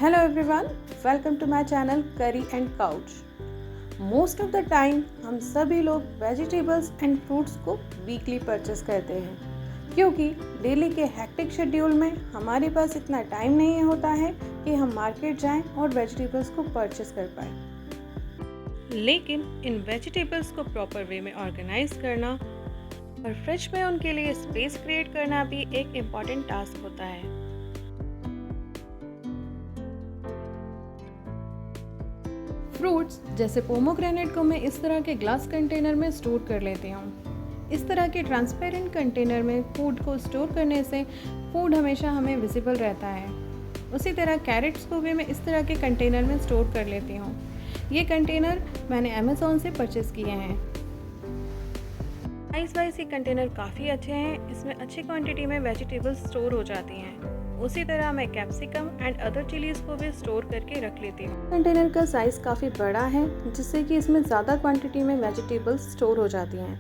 Hello everyone, welcome to my channel Curry and Couch. Most of the time हम सभी लोग vegetables and fruits को weekly purchase करते हैं क्योंकि डेली के हेक्टिक शेड्यूल में हमारे पास इतना टाइम नहीं होता है कि हम मार्केट जाएं और वेजिटेबल्स को परचेस कर पाएं। लेकिन इन वेजिटेबल्स को प्रॉपर वे में ऑर्गेनाइज करना और फ्रिज में उनके लिए स्पेस क्रिएट करना भी एक इम्पॉर्टेंट टास्क होता है। फ्रूट्स जैसे पोमोग्रेनेट को मैं इस तरह के ग्लास कंटेनर में स्टोर कर लेती हूँ। इस तरह के ट्रांसपेरेंट कंटेनर में फूड को स्टोर करने से फूड हमेशा हमें विजिबल रहता है। उसी तरह कैरेट्स को भी मैं इस तरह के कंटेनर में स्टोर कर लेती हूँ। ये कंटेनर मैंने अमेज़ॉन से परचेज़ किए हैं। साइज़ वाइज ये कंटेनर काफ़ी अच्छे हैं, इसमें अच्छी क्वांटिटी में वेजिटेबल्स स्टोर हो जाती हैं। उसी तरह मैं कैप्सिकम एंड अदर चिलीज़ को भी स्टोर करके रख लेती हूँ। कंटेनर का साइज़ काफ़ी बड़ा है जिससे कि इसमें ज़्यादा क्वांटिटी में वेजिटेबल्स स्टोर हो जाती हैं।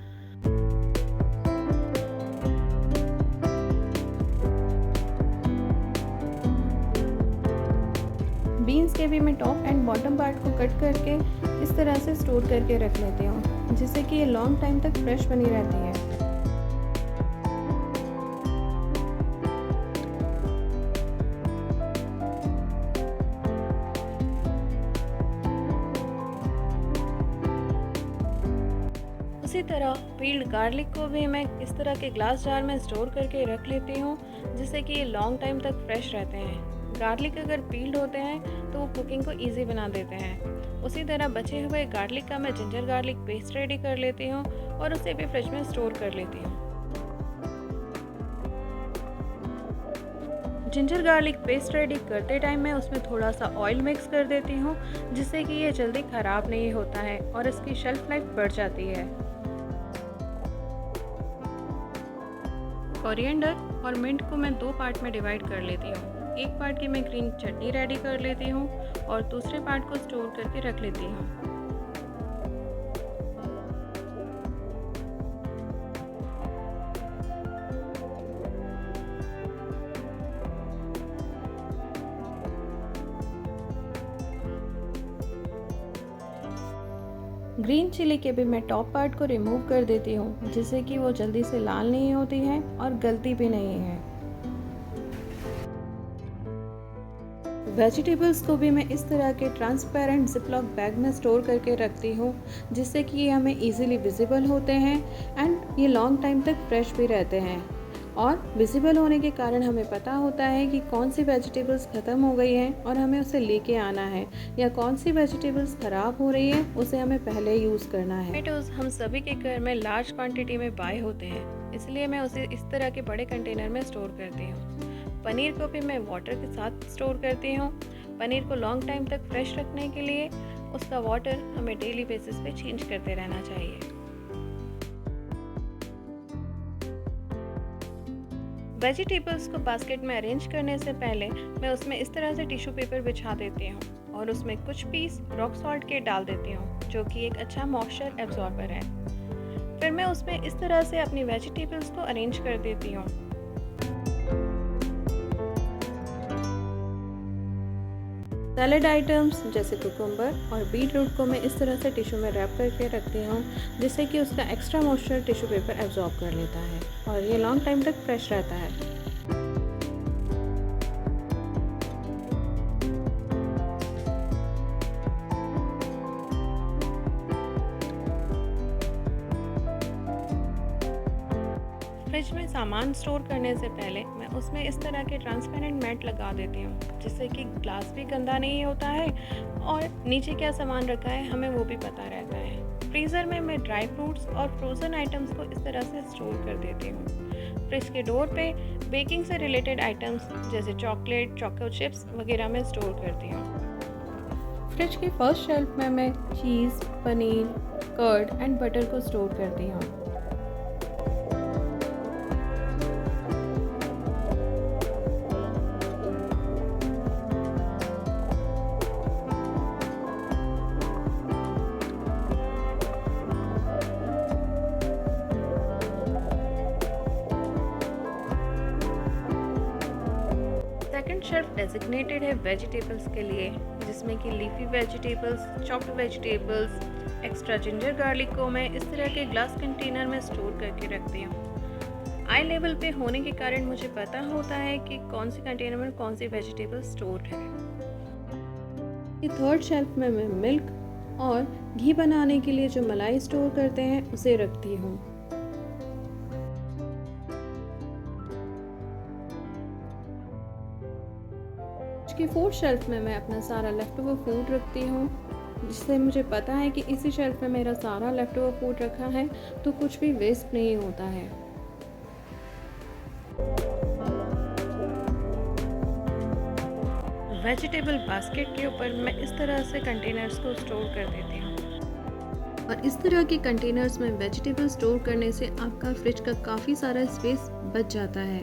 बीन्स के भी मैं टॉप एंड बॉटम पार्ट को कट करके इस तरह से स्टोर करके रख लेती हूँ जिससे कि ये लॉन्ग टाइम तक फ्रेश बनी रहती है। उसी तरह पील्ड गार्लिक को भी मैं इस तरह के ग्लास जार में स्टोर करके रख लेती हूँ जिससे कि ये लॉन्ग टाइम तक फ्रेश रहते हैं। गार्लिक अगर पील्ड होते हैं तो वो कुकिंग को इजी बना देते हैं। उसी तरह बचे हुए गार्लिक का मैं जिंजर गार्लिक पेस्ट रेडी कर लेती हूँ और उसे भी फ्रिज में स्टोर कर लेती हूँ। जिंजर गार्लिक पेस्ट रेडी करते टाइम मैं उसमें थोड़ा सा ऑयल मिक्स कर देती हूँ जिससे कि ये जल्दी ख़राब नहीं होता है और इसकी शेल्फ लाइफ बढ़ जाती है। कोरिएंडर और मिंट को मैं दो पार्ट में डिवाइड कर लेती हूँ। एक पार्ट की मैं ग्रीन चटनी रेडी कर लेती हूँ और दूसरे पार्ट को स्टोर करके रख लेती हूँ। ग्रीन चिली के भी मैं टॉप पार्ट को रिमूव कर देती हूँ जिससे कि वो जल्दी से लाल नहीं होती है और गलती भी नहीं है। वेजिटेबल्स को भी मैं इस तरह के ट्रांसपेरेंट जिपलॉक बैग में स्टोर करके रखती हूँ जिससे कि ये हमें इजीली विजिबल होते हैं एंड ये लॉन्ग टाइम तक फ्रेश भी रहते हैं। और विजिबल होने के कारण हमें पता होता है कि कौन सी वेजिटेबल्स ख़त्म हो गई हैं और हमें उसे लेके आना है, या कौन सी वेजिटेबल्स ख़राब हो रही है उसे हमें पहले यूज़ करना है। टोमेटोज़ हम सभी के घर में लार्ज क्वांटिटी में बाय होते हैं, इसलिए मैं उसे इस तरह के बड़े कंटेनर में स्टोर करती हूँ। पनीर को भी मैं वाटर के साथ स्टोर करती हूँ। पनीर को लॉन्ग टाइम तक फ्रेश रखने के लिए उसका वाटर हमें डेली बेसिस पे चेंज करते रहना चाहिए। वेजिटेबल्स को बास्केट में अरेंज करने से पहले मैं उसमें इस तरह से टिश्यू पेपर बिछा देती हूँ और उसमें कुछ पीस रॉक सॉल्ट के डाल देती हूँ जो कि एक अच्छा मॉइस्चर एब्जॉर्बर है। फिर मैं उसमें इस तरह से अपनी वेजिटेबल्स को अरेंज कर देती हूँ। सैलेड आइटम्स जैसे कुकुम्बर और बीट रूट को मैं इस तरह से टिश्यू में रैप करके रखती हूँ जिससे कि उसका extra moisture tissue paper absorb कर लेता है और ये लॉन्ग टाइम तक फ्रेश रहता है। फ्रिज में सामान स्टोर करने से पहले मैं उसमें इस तरह के ट्रांसपेरेंट मैट लगा देती हूँ जिससे कि ग्लास भी गंदा नहीं होता है और नीचे क्या सामान रखा है हमें वो भी पता रहता है। फ्रीज़र में मैं ड्राई फ्रूट्स और फ्रोज़न आइटम्स को इस तरह से स्टोर कर देती हूँ। फ्रिज के डोर पे बेकिंग से रिलेटेड आइटम्स जैसे चॉकलेट, चोको चिप्स वगैरह में स्टोर करती हूँ। फ्रिज की फर्स्ट शेल्फ में मैं चीज़, पनीर, कर्ड एंड बटर को स्टोर करती हूँ। शेल्फ डेजिग्नेटेड है वेजिटेबल्स के लिए, जिसमें कि leafy vegetables, chopped vegetables, extra ginger garlic को मैं इस तरह के ग्लास कंटेनर में स्टोर करके रखती हूँ। आई लेवल पे होने के कारण मुझे पता होता है कि कौन सी कंटेनर में कौन सी वेजिटेबल स्टोर है। ये थर्ड शेल्फ में मैं मिल्क और घी बनाने के लिए जो मलाई स्टोर करते हैं उसे रखती हूँ। इसके फोर्थ शेल्फ में मैं अपना सारा लेफ्ट ओवर फूड रखती हूँ, जिससे मुझे पता है कि इसी शेल्फ में मेरा सारा लेफ्ट ओवर फूड रखा है तो कुछ भी वेस्ट नहीं होता है। वेजिटेबल बास्केट के ऊपर मैं इस तरह से कंटेनर्स को स्टोर कर देती हूँ। और इस तरह के कंटेनर्स में वेजिटेबल स्टोर करने से आपका फ्रिज का काफ़ी सारा स्पेस बच जाता है।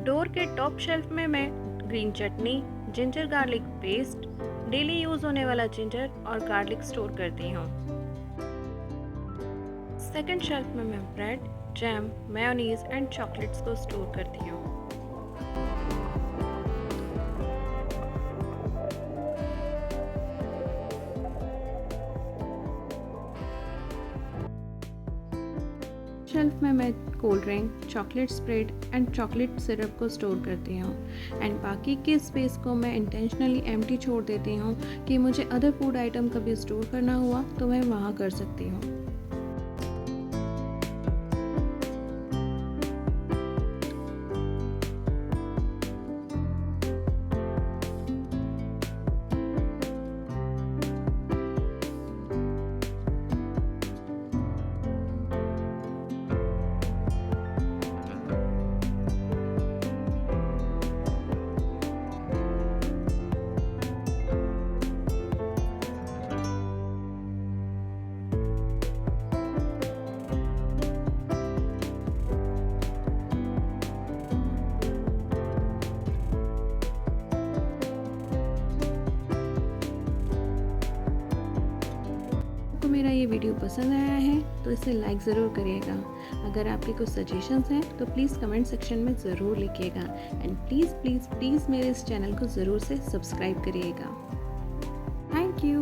डोर के टॉप शेल्फ में मैं ग्रीन चटनी, ginger garlic paste, daily use होने वाला जिंजर और गार्लिक स्टोर करती हूँ। सेकंड शेल्फ में मैं bread, jam, mayonnaise and chocolates को स्टोर करती हूँ। शेल्फ में मैं cold drink, chocolate spread and chocolate syrup को स्टोर करती हूँ एंड बाकी के स्पेस को मैं इंटेंशनली एम्प्टी छोड़ देती हूँ कि मुझे अदर फूड आइटम कभी स्टोर करना हुआ तो मैं वहाँ कर सकती हूँ। आपको मेरा ये वीडियो पसंद आया है तो इसे लाइक ज़रूर करिएगा। अगर आपके कुछ सजेशंस हैं तो प्लीज़ कमेंट सेक्शन में ज़रूर लिखिएगा एंड प्लीज़ प्लीज़ प्लीज़ मेरे इस चैनल को ज़रूर से सब्सक्राइब करिएगा। Thank you.